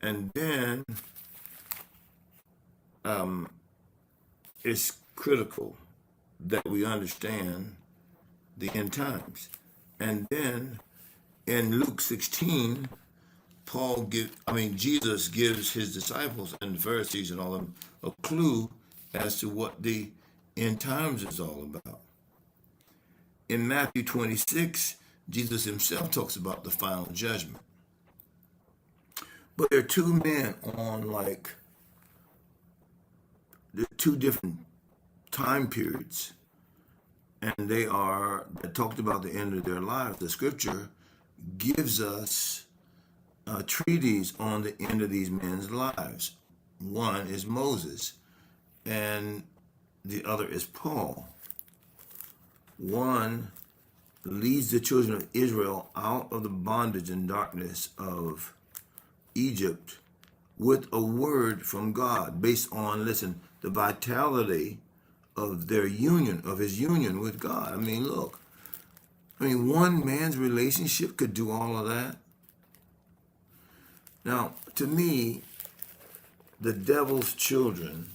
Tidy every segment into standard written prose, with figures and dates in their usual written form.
And then it's critical that we understand the end times. And then in Luke 16, Jesus gives his disciples and the Pharisees and all of them a clue as to what the end times is all about. In Matthew 26, Jesus himself talks about the final judgment. But there are two men on the two different time periods, and they talked about the end of their lives. The scripture gives us a treatise on the end of these men's lives. One is Moses, and the other is Paul. One leads the children of Israel out of the bondage and darkness of Egypt with a word from God based on, listen, the vitality of their union, of his union with God. Look, one man's relationship could do all of that. Now, to me, the devil's children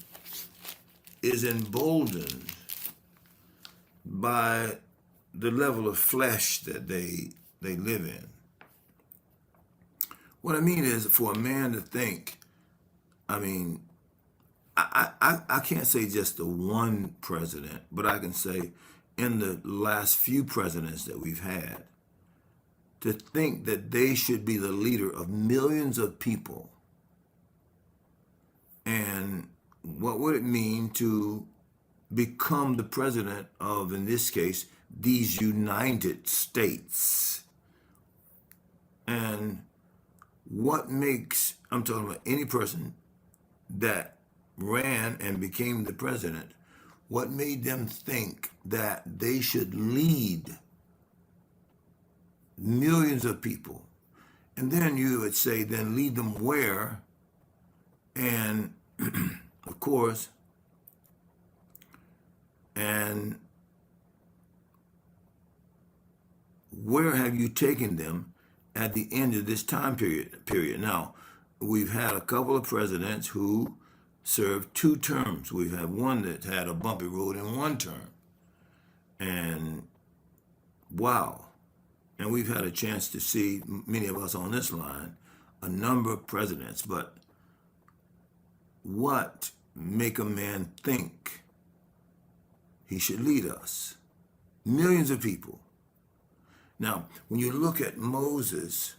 is emboldened by the level of flesh that they live in. What I mean is, for a man to think, I can't say just the one president, but I can say in the last few presidents that we've had, to think that they should be the leader of millions of people. And what would it mean to become the president of, in this case, these United States? And what makes, I'm talking about any person that ran and became the president, what made them think that they should lead millions of people? And then you would say, then lead them where? And of course, and where have you taken them at the end of this time period? Now, we've had a couple of presidents who served 2 terms. We've had one that had a bumpy road in 1 term. And wow. And we've had a chance to see, many of us on this line, a number of presidents. But what make a man think he should lead us? Millions of people. Now, when you look at Moses,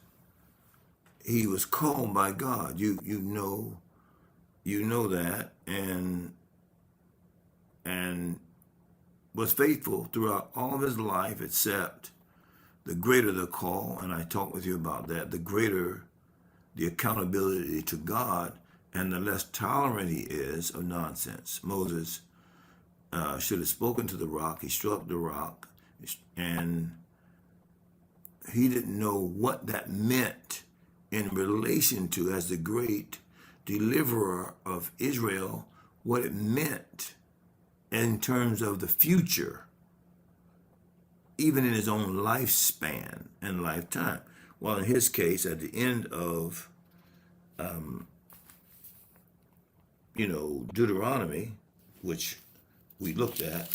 he was called by God. You know that, and was faithful throughout all of his life, except the greater the call, and I talked with you about that, the greater the accountability to God, and the less tolerant he is of nonsense. Moses should have spoken to the rock. He struck the rock, and he didn't know what that meant in relation to, as the great deliverer of Israel, what it meant in terms of the future, even in his own lifespan and lifetime. Well, in his case, at the end of, Deuteronomy, which we looked at,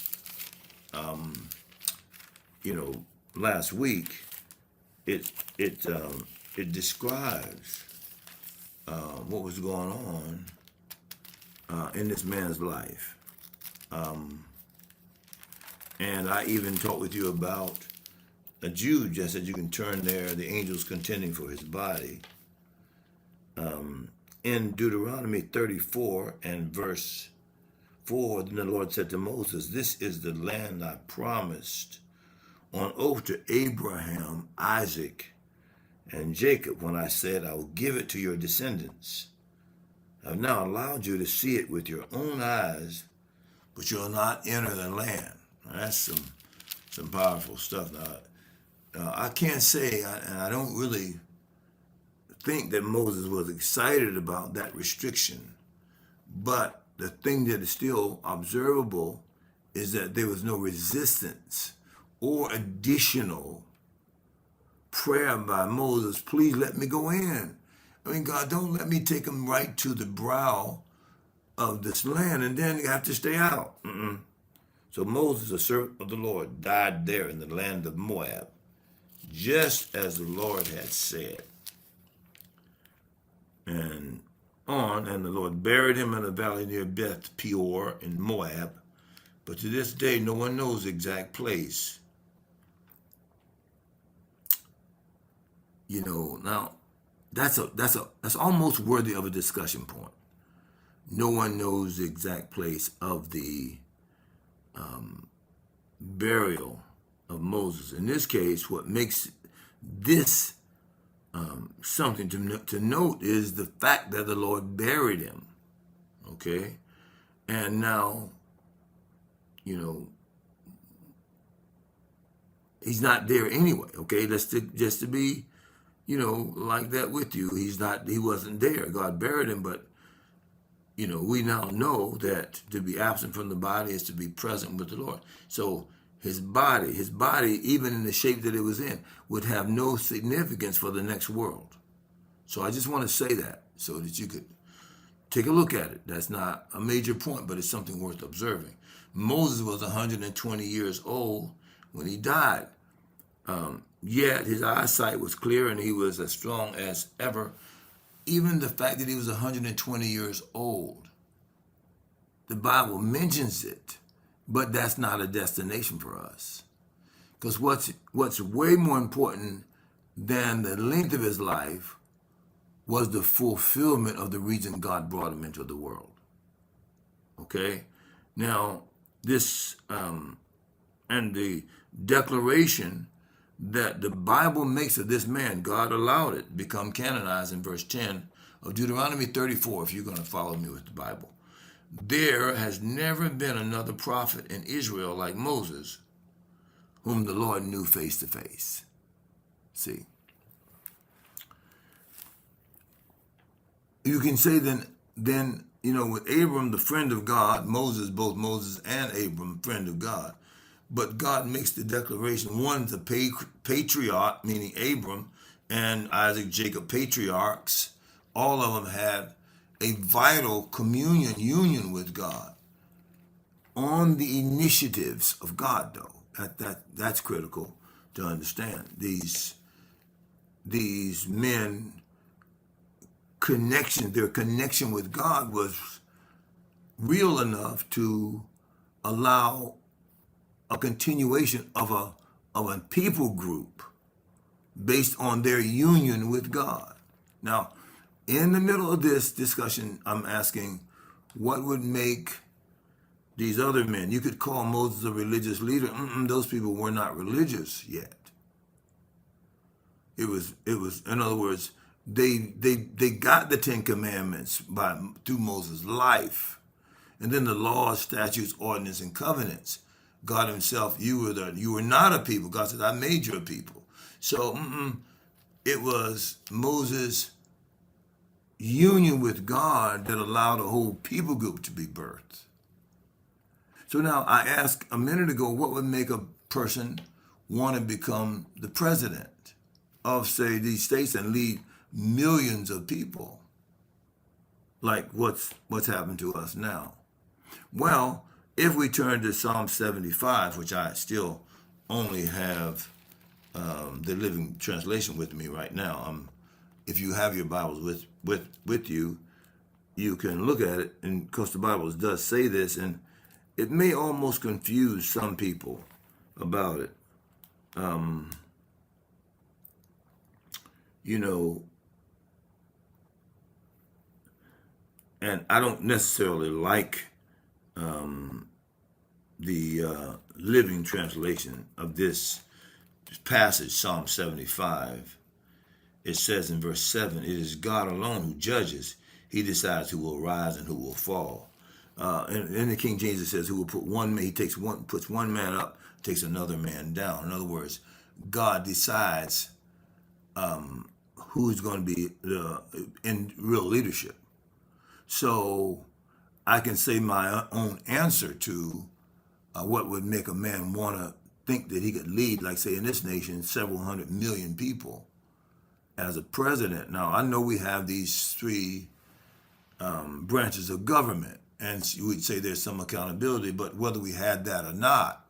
last week, it describes what was going on in this man's life. And I even talked with you about a Jude, just as you can turn there, the angels contending for his body. In Deuteronomy 34 and verse 4, then the Lord said to Moses, "This is the land I promised on oath to Abraham, Isaac, and Jacob, when I said, I will give it to your descendants. I've now allowed you to see it with your own eyes, but you'll not enter the land." Now, that's some powerful stuff. Now, I can't say, and I don't really think that Moses was excited about that restriction, but the thing that is still observable is that there was no resistance or additional prayer by Moses, "Please let me go in. I mean, God, don't let me take them right to the brow of this land and then have to stay out. Mm-mm. So Moses, a servant of the Lord, died there in the land of Moab, just as the Lord had said. And the Lord buried him in a valley near Beth Peor in Moab. But to this day, no one knows the exact place. Now that's almost worthy of a discussion point. No one knows the exact place of the burial of Moses. In this case, what makes this something to note is the fact that the Lord buried him. Okay, and now, he's not there anyway. Okay, just to be, like that with you. He wasn't there. God buried him, but we now know that to be absent from the body is to be present with the Lord. So his body, even in the shape that it was in, would have no significance for the next world. So I just want to say that so that you could take a look at it. That's not a major point, but it's something worth observing. Moses was 120 years old when he died. Yet his eyesight was clear and he was as strong as ever. Even the fact that he was 120 years old, the Bible mentions it, but that's not a destination for us. Because what's way more important than the length of his life was the fulfillment of the reason God brought him into the world. Okay? Now, this, and the declaration that the Bible makes of this man, God allowed it, become canonized in verse 10 of Deuteronomy 34, if you're going to follow me with the Bible. There has never been another prophet in Israel like Moses, whom the Lord knew face to face. See? You can say then, with Abram, the friend of God, Moses, both Moses and Abram, friend of God. But God makes the declaration, one, the patriarch, meaning Abram, and Isaac, Jacob, patriarchs, all of them had a vital union with God on the initiatives of God, though. That's critical to understand. These men, their connection with God was real enough to allow a continuation of a people group based on their union with God. Now, in the middle of this discussion, I'm asking, what would make these other men? You could call Moses a religious leader. Those people were not religious yet. It was. In other words, they got the Ten Commandments through Moses' life, and then the laws, statutes, ordinances, and covenants. God himself, you were not a people. God said, I made you a people. So it was Moses' union with God that allowed a whole people group to be birthed. So now I asked a minute ago, what would make a person want to become the president of, say, these states and lead millions of people, like what's happened to us now? Well, if we turn to Psalm 75, which I still only have the Living Translation with me right now. If you have your Bibles with you, you can look at it, and of course the Bible does say this, and it may almost confuse some people about it. And I don't necessarily like the Living Translation of this passage, Psalm 75. It says in verse 7, it is God alone who judges. He decides who will rise and who will fall. In the King James, it says, "Who will put one man? He puts one man up, takes another man down." In other words, God decides who's going to be in real leadership. So I can say my own answer to what would make a man want to think that he could lead, like say in this nation, several 100 million people. as a president. Now, I know we have these three branches of government, and you would say there's some accountability, but whether we had that or not,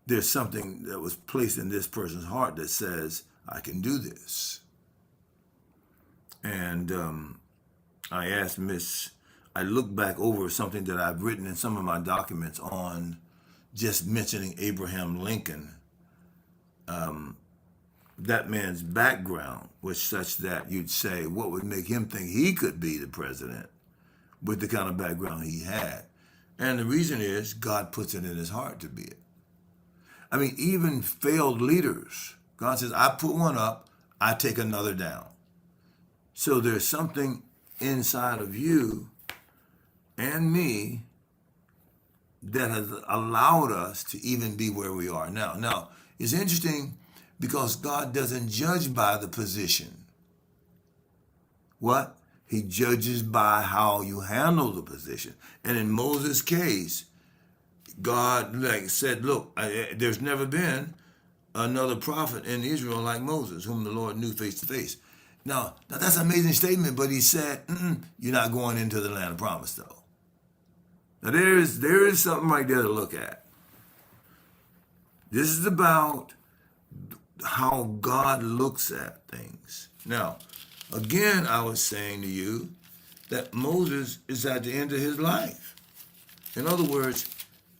there's something that was placed in this person's heart that says, I can do this. And I looked back over something that I've written in some of my documents on just mentioning Abraham Lincoln. That man's background was such that you'd say, what would make him think he could be the president with the kind of background he had? And the reason is God puts it in his heart to be it. I mean, even failed leaders, God says, I put one up, I take another down. So there's something inside of you and me that has allowed us to even be where we are now. Now, it's interesting because God doesn't judge by the position. What? He judges by how you handle the position. And in Moses' case, God said, look, there's never been another prophet in Israel like Moses, whom the Lord knew face to face. Now that's an amazing statement, but he said, you're not going into the land of promise, though. Now there is something right there to look at. This is about how God looks at things. Now, again, I was saying to you that Moses is at the end of his life. In other words,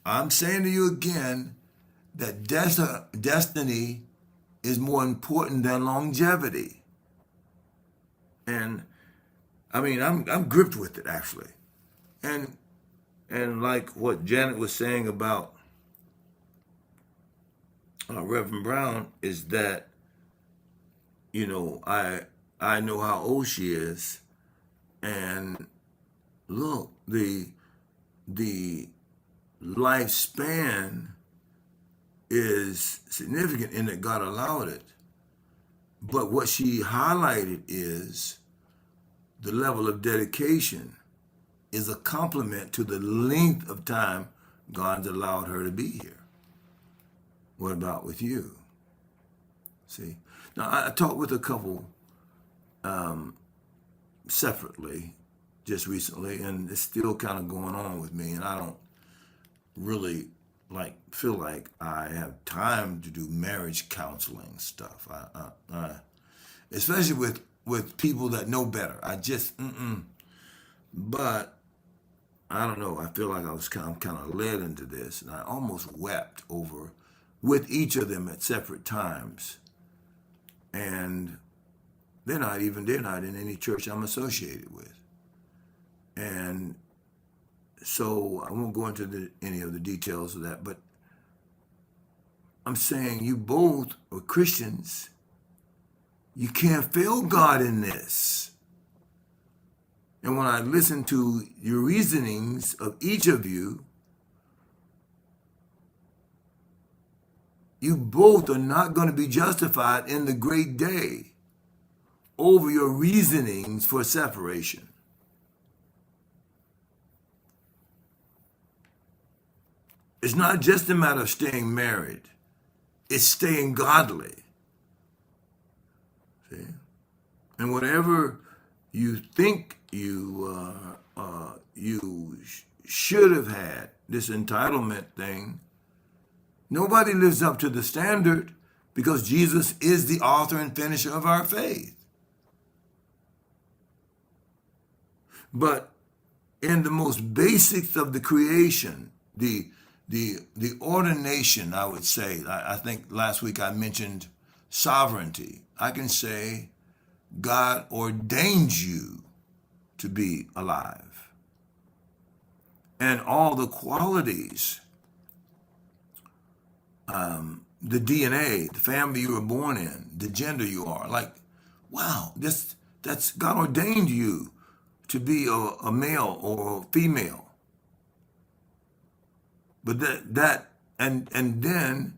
I'm saying to you again that destiny is more important than longevity. And I mean, I'm gripped with it, actually. And like what Janet was saying about Reverend Brown is that, you know, I know how old she is, and look, the lifespan is significant in that God allowed it. But what she highlighted is the level of dedication is a complement to the length of time God's allowed her to be here. What about with you? See? Now, I talked with a couple separately just recently, and it's still kind of going on with me, and I don't really feel like I have time to do marriage counseling stuff. Especially with people that know better. I just, But I don't know. I feel like I'm kind of led into this, and I almost wept over with each of them at separate times. And they're not in any church I'm associated with. And so I won't go into any of the details of that, but I'm saying you both are Christians. You can't fail God in this. And when I listen to your reasonings of each of you, you both are not going to be justified in the great day over your reasonings for separation. It's not just a matter of staying married. It's staying godly. See? And whatever you think you should have had, this entitlement thing, nobody lives up to the standard because Jesus is the author and finisher of our faith. But in the most basics of the creation, the ordination, I would say, I think last week I mentioned sovereignty. I can say God ordained you to be alive. And all the qualities, the DNA, the family you were born in, the gender you are, wow, that's God ordained you to be a male or a female. But and then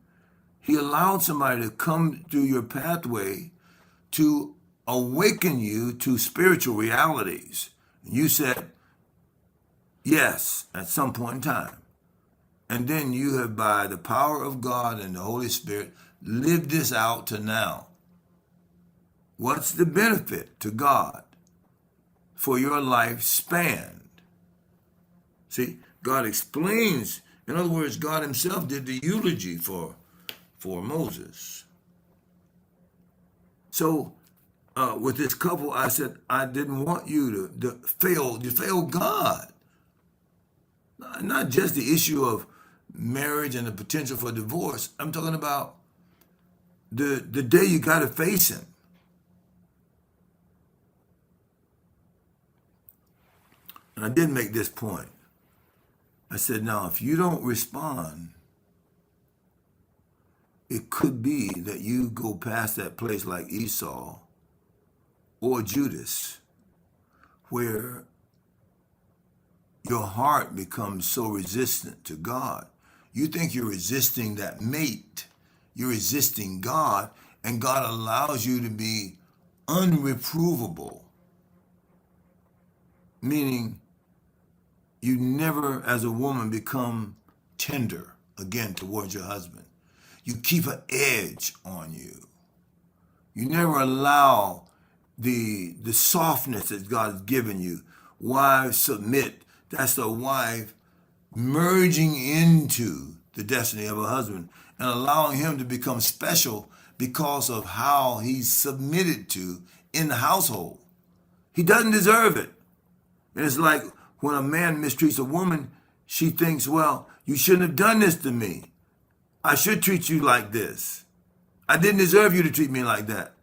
he allowed somebody to come through your pathway to awaken you to spiritual realities. You said yes at some point in time. And then you have, by the power of God and the Holy Spirit, lived this out to now. What's the benefit to God for your life spanned? See, God explains. In other words, God himself did the eulogy for Moses. So with this couple, I said, I didn't want you to fail God. Not just the issue of marriage and the potential for divorce. I'm talking about the day you got to face him. And I did make this point. I said, now, if you don't respond, it could be that you go past that place like Esau or Judas, where your heart becomes so resistant to God. You think you're resisting that mate. You're resisting God, and God allows you to be unreprovable, meaning you never, as a woman, become tender again towards your husband. You keep an edge on you. You never allow the softness that God has given you. Wives submit. That's the wife merging into the destiny of her husband and allowing him to become special because of how he's submitted to in the household. He doesn't deserve it. And it's like when a man mistreats a woman, she thinks, well, you shouldn't have done this to me. I should treat you like this. I didn't deserve you to treat me like that.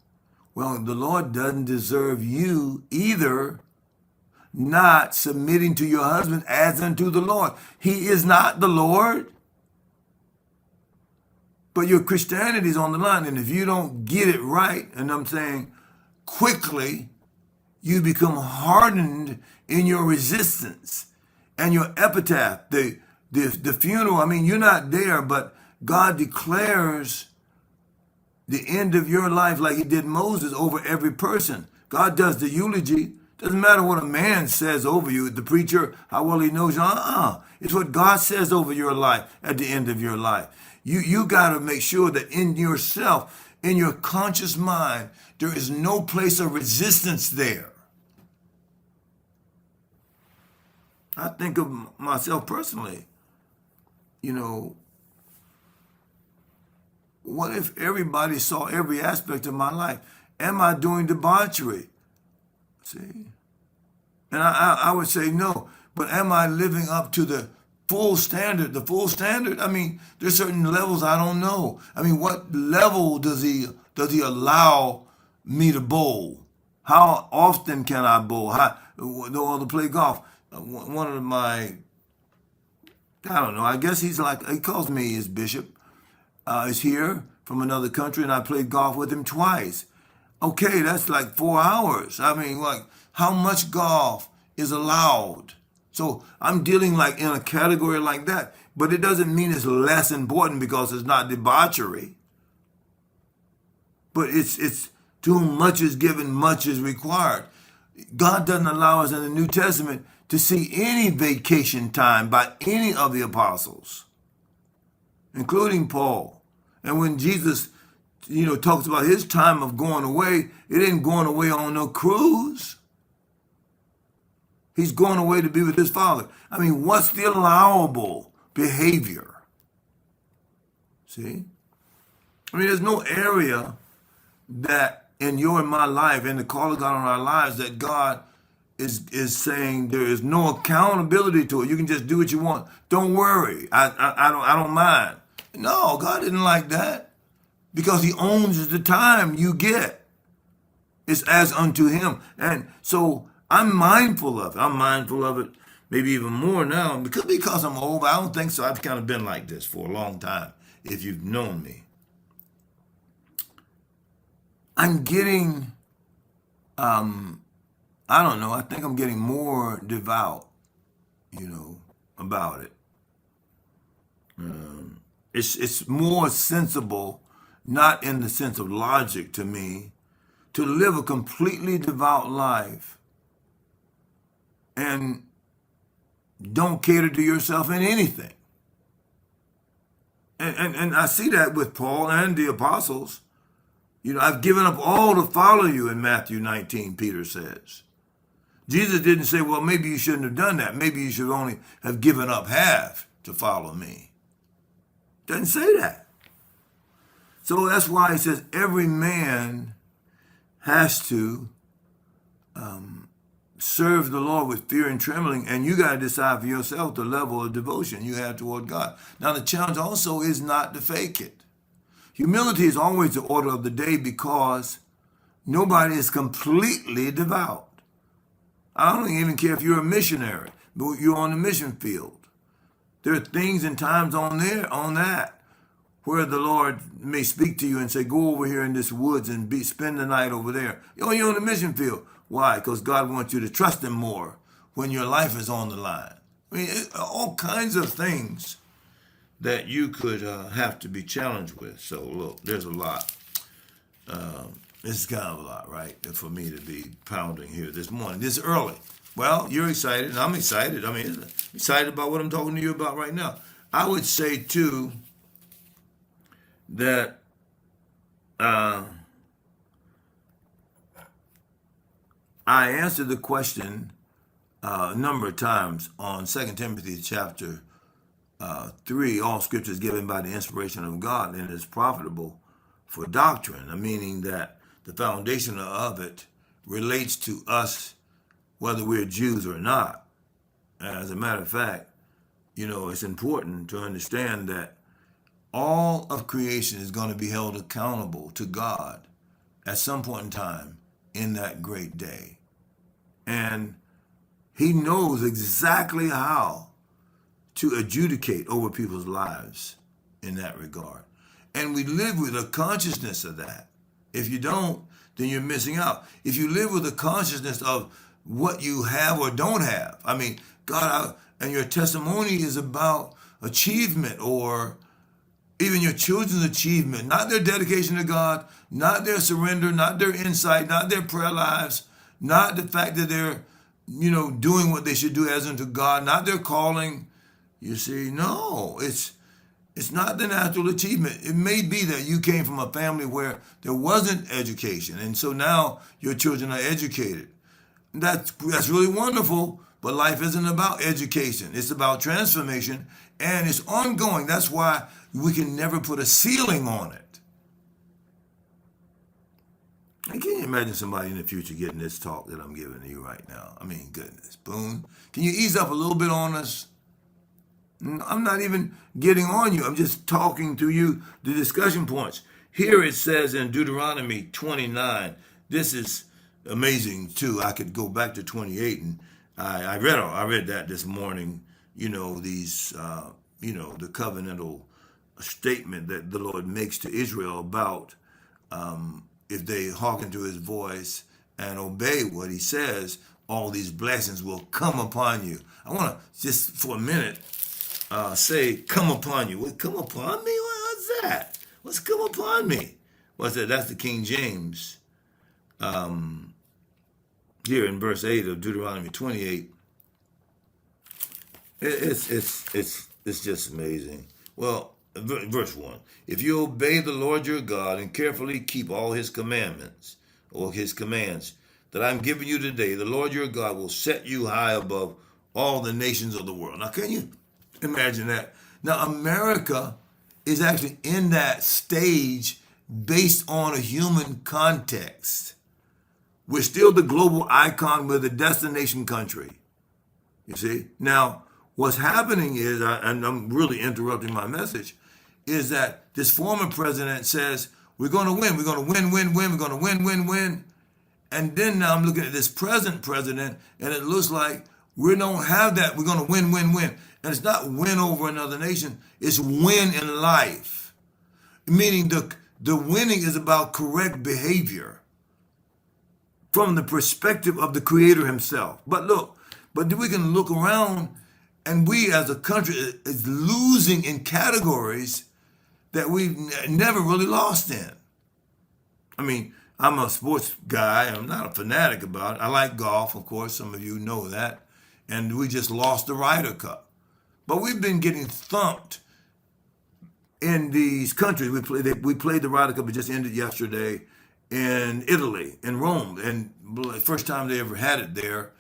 Well, the Lord doesn't deserve you either not submitting to your husband as unto the Lord. He is not the Lord. But your Christianity is on the line. And if you don't get it right, and I'm saying quickly, you become hardened in your resistance and your epitaph, the funeral. I mean, you're not there, but God declares the end of your life like he did Moses over every person. God does the eulogy. Doesn't matter what a man says over you, the preacher, how well he knows you. It's what God says over your life at the end of your life. You got to make sure that in yourself, in your conscious mind, there is no place of resistance there. I think of myself personally, what if everybody saw every aspect of my life? Am I doing debauchery? See? And I would say no, but am I living up to the full standard? The full standard? I mean, there's certain levels I don't know. I mean, what level does he allow me to bowl? How often can I bowl? To play golf? One of my, I don't know, I guess he calls me his bishop, is here from another country, and I played golf with him twice. Okay, that's like 4 hours. I mean, like, how much golf is allowed? So I'm dealing like in a category like that, but it doesn't mean it's less important because it's not debauchery. But it's to whom much is given, much is required. God doesn't allow us in the New Testament to see any vacation time by any of the apostles, including Paul. And when Jesus, talks about his time of going away, it ain't going away on no cruise. He's going away to be with his Father. I mean, what's the allowable behavior? See? I mean, there's no area that in your and my life, in the call of God on our lives, that God is saying there is no accountability to it. You can just do what you want. Don't worry. I don't mind. No, God didn't like that because he owns the time you get. It's as unto him. And so I'm mindful of it. I'm mindful of it maybe even more now because I'm old. I don't think so. I've kind of been like this for a long time, if you've known me. I'm getting, I don't know, I think I'm getting more devout, about it. It's more sensible, not in the sense of logic to me, to live a completely devout life and don't cater to yourself in anything. And I see that with Paul and the apostles. I've given up all to follow you in Matthew 19, Peter says. Jesus didn't say, well, maybe you shouldn't have done that. Maybe you should only have given up half to follow me. Doesn't say that. So that's why he says every man has to serve the Lord with fear and trembling, and you got to decide for yourself the level of devotion you have toward God. Now, the challenge also is not to fake it. Humility is always the order of the day because nobody is completely devout. I don't even care if you're a missionary, but you're on the mission field. There are things and times on that, where the Lord may speak to you and say, go over here in this woods and spend the night over there. You're on the mission field. Why? Because God wants you to trust him more when your life is on the line. I mean, all kinds of things that you could have to be challenged with. So, look, there's a lot. This is kind of a lot, right, for me to be pounding here this morning, this early. Well, you're excited, and I'm excited. I mean, I'm excited about what I'm talking to you about right now. I would say, too, that I answered the question a number of times on 2 Timothy chapter 3. All scripture is given by the inspiration of God and is profitable for doctrine, meaning that the foundation of it relates to us whether we're Jews or not. As a matter of fact, it's important to understand that all of creation is going to be held accountable to God at some point in time in that great day. And he knows exactly how to adjudicate over people's lives in that regard. And we live with a consciousness of that. If you don't, then you're missing out. If you live with a consciousness of what you have or don't have, I mean, God, and your testimony is about achievement or even your children's achievement, not their dedication to God, not their surrender, not their insight, not their prayer lives, not the fact that they're, doing what they should do as unto God, not their calling. You see, no, it's not the natural achievement. It may be that you came from a family where there wasn't education, and so now your children are educated. That's really wonderful, but life isn't about education. It's about transformation, and it's ongoing. That's why we can never put a ceiling on it. And can you imagine somebody in the future getting this talk that I'm giving to you right now? I mean, goodness, Boone, can you ease up a little bit on us? I'm not even getting on you. I'm just talking to you the discussion points. Here it says in Deuteronomy 29, this is amazing too. I could go back to 28 and I read that this morning, these, the covenantal statement that the Lord makes to Israel about if they hearken to his voice and obey what he says, all these blessings will come upon you. I want to just for a minute say, come upon you. What, come upon me? What's that? What's come upon me? What's that? That's the King James. Here in verse 8 of Deuteronomy 28. It's just amazing. Well, verse 1. If you obey the Lord your God and carefully keep all his commandments or his commands that I'm giving you today, the Lord your God will set you high above all the nations of the world. Now, can you imagine that? Now, America is actually in that stage based on a human context. We're still the global icon. We're the destination country. You see? Now, what's happening is, and I'm really interrupting my message, is that this former president says, we're going to win. We're going to win. We're going to win. And then now I'm looking at this present president, and it looks like we don't have that. We're going to win. And it's not win over another nation. It's win in life. Meaning the winning is about correct behavior from the perspective of the Creator himself. But we can look around, and we as a country is losing in categories that we've never really lost in. I mean, I'm a sports guy. I'm not a fanatic about it. I like golf, of course. Some of you know that. And we just lost the Ryder Cup. But we've been getting thumped in these countries. We played the Ryder Cup. It just ended yesterday. in Italy, in Rome, and first time they ever had it there,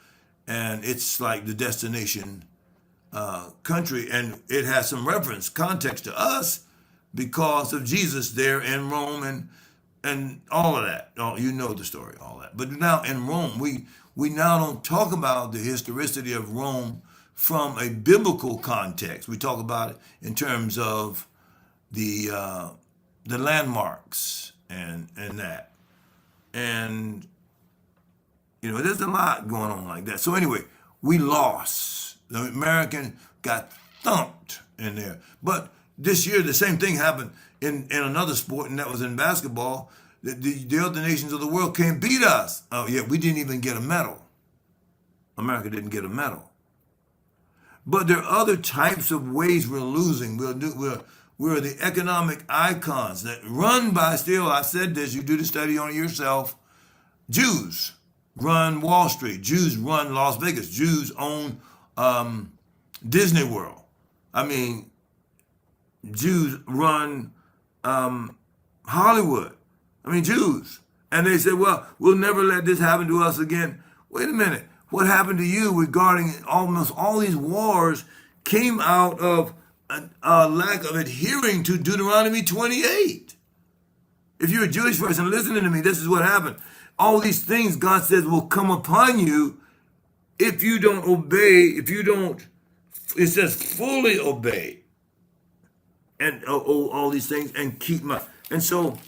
and it's like the destination country, and it has some reference context to us because of Jesus there in Rome and all of that. Oh, you know the story, all that. But now in Rome, we now don't talk about the historicity of Rome from a biblical context. We talk about it in terms of the landmarks and that. And there's a lot going on like that. So anyway, we lost. The American got thumped in there. But this year, the same thing happened in another sport, and that was in basketball. The other nations of the world can't beat us. Oh, yeah, we didn't even get a medal. America didn't get a medal. But there are other types of ways we're losing. We're the economic icons that run by still, I said this, you do the study on it yourself. Jews run Wall Street. Jews run Las Vegas. Jews own Disney World. I mean, Jews run Hollywood. I mean, Jews. And they say, well, we'll never let this happen to us again. Wait a minute. What happened to you regarding almost all these wars came out of a lack of adhering to Deuteronomy 28. If you're a Jewish person listening to me, this is what happened. All these things God says will come upon you if you don't obey, it says fully obey. And all these things and keep my, and so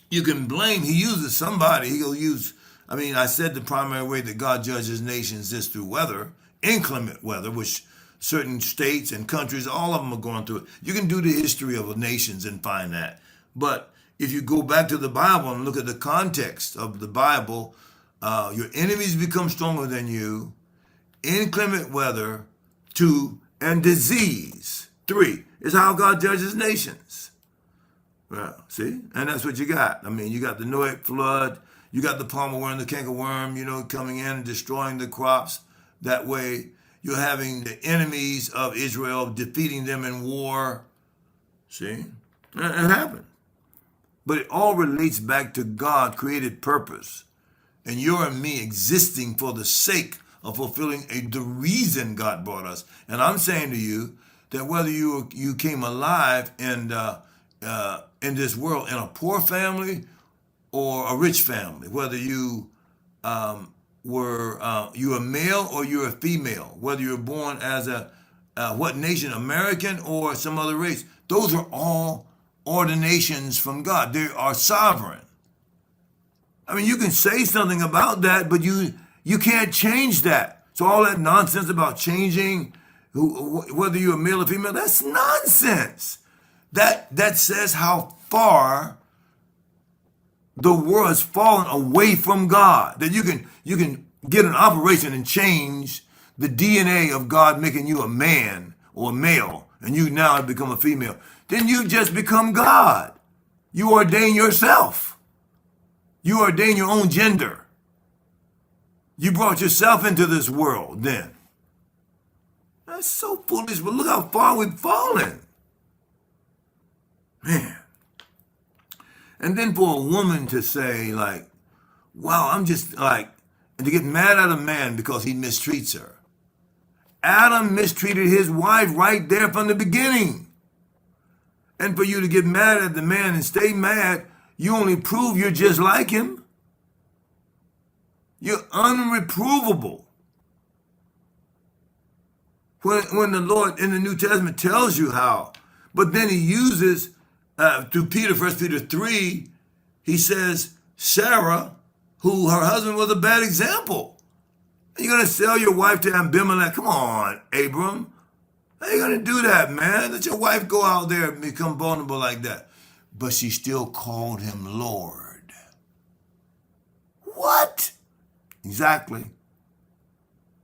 you can blame, he uses somebody, he'll use, I said the primary way that God judges nations is through weather, inclement weather, which certain states and countries, all of them are going through it. You can do the history of nations and find that. But if you go back to the Bible and look at the context of the Bible, your enemies become stronger than you, inclement weather, 2, and disease, 3, is how God judges nations. Well, see? And that's what you got. You got the Noahic flood, you got the palmer worm, the cankerworm, coming in and destroying the crops. That way, you're having the enemies of Israel, defeating them in war. See? It happened. But it all relates back to God created purpose. And your and me existing for the sake of fulfilling the reason God brought us. And I'm saying to you that whether you came alive in this world in a poor family or a rich family, whether you you're a male or you're a female, whether you're born as what nation, American or some other race, those are all ordinations from God. They are sovereign. You can say something about that, but you can't change that. So all that nonsense about changing whether you're a male or female, that's nonsense. That says how far the world has fallen away from God. That you can get an operation and change the DNA of God making you a man or a male, and you now have become a female. Then you just become God. You ordain yourself. You ordain your own gender. You brought yourself into this world then. That's so foolish, but look how far we've fallen. Man. And then for a woman to say wow, I'm just and to get mad at a man because he mistreats her. Adam mistreated his wife right there from the beginning. And for you to get mad at the man and stay mad, you only prove you're just like him. You're unreprovable. When the Lord in the New Testament tells you how, but then he uses, through Peter, 1 Peter 3, he says, Sarah, who her husband was a bad example. You're going to sell your wife to Abimelech? Come on, Abram. How you going to do that, man? Let your wife go out there and become vulnerable like that. But she still called him Lord. What? Exactly.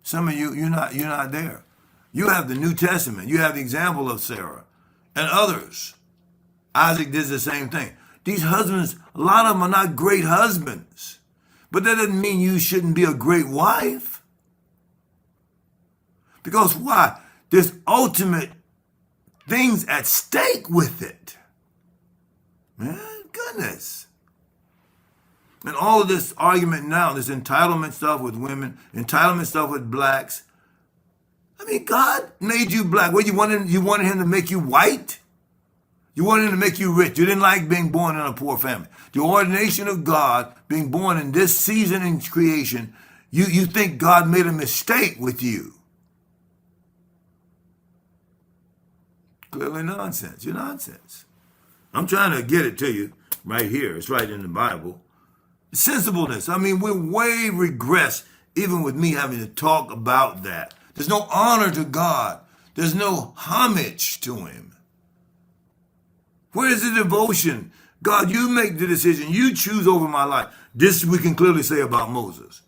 Some of you, you're not there. You have the New Testament. You have the example of Sarah and others. Isaac did the same thing. These husbands, a lot of them are not great husbands. But that doesn't mean you shouldn't be a great wife. Because why? There's ultimate things at stake with it. Man, goodness. And all of this argument now, this entitlement stuff with women, entitlement stuff with blacks. I mean, God made you black. What, you wanted him to make you white? You wanted him to make you rich. You didn't like being born in a poor family. The ordination of God, being born in this season in creation, you think God made a mistake with you. Clearly nonsense. You're nonsense. I'm trying to get it to you right here. It's right in the Bible. Sensibleness. I mean, we're way regressed, even with me having to talk about that. There's no honor to God. There's no homage to him. Where is the devotion? God, you make the decision. You choose over my life. This we can clearly say about Moses.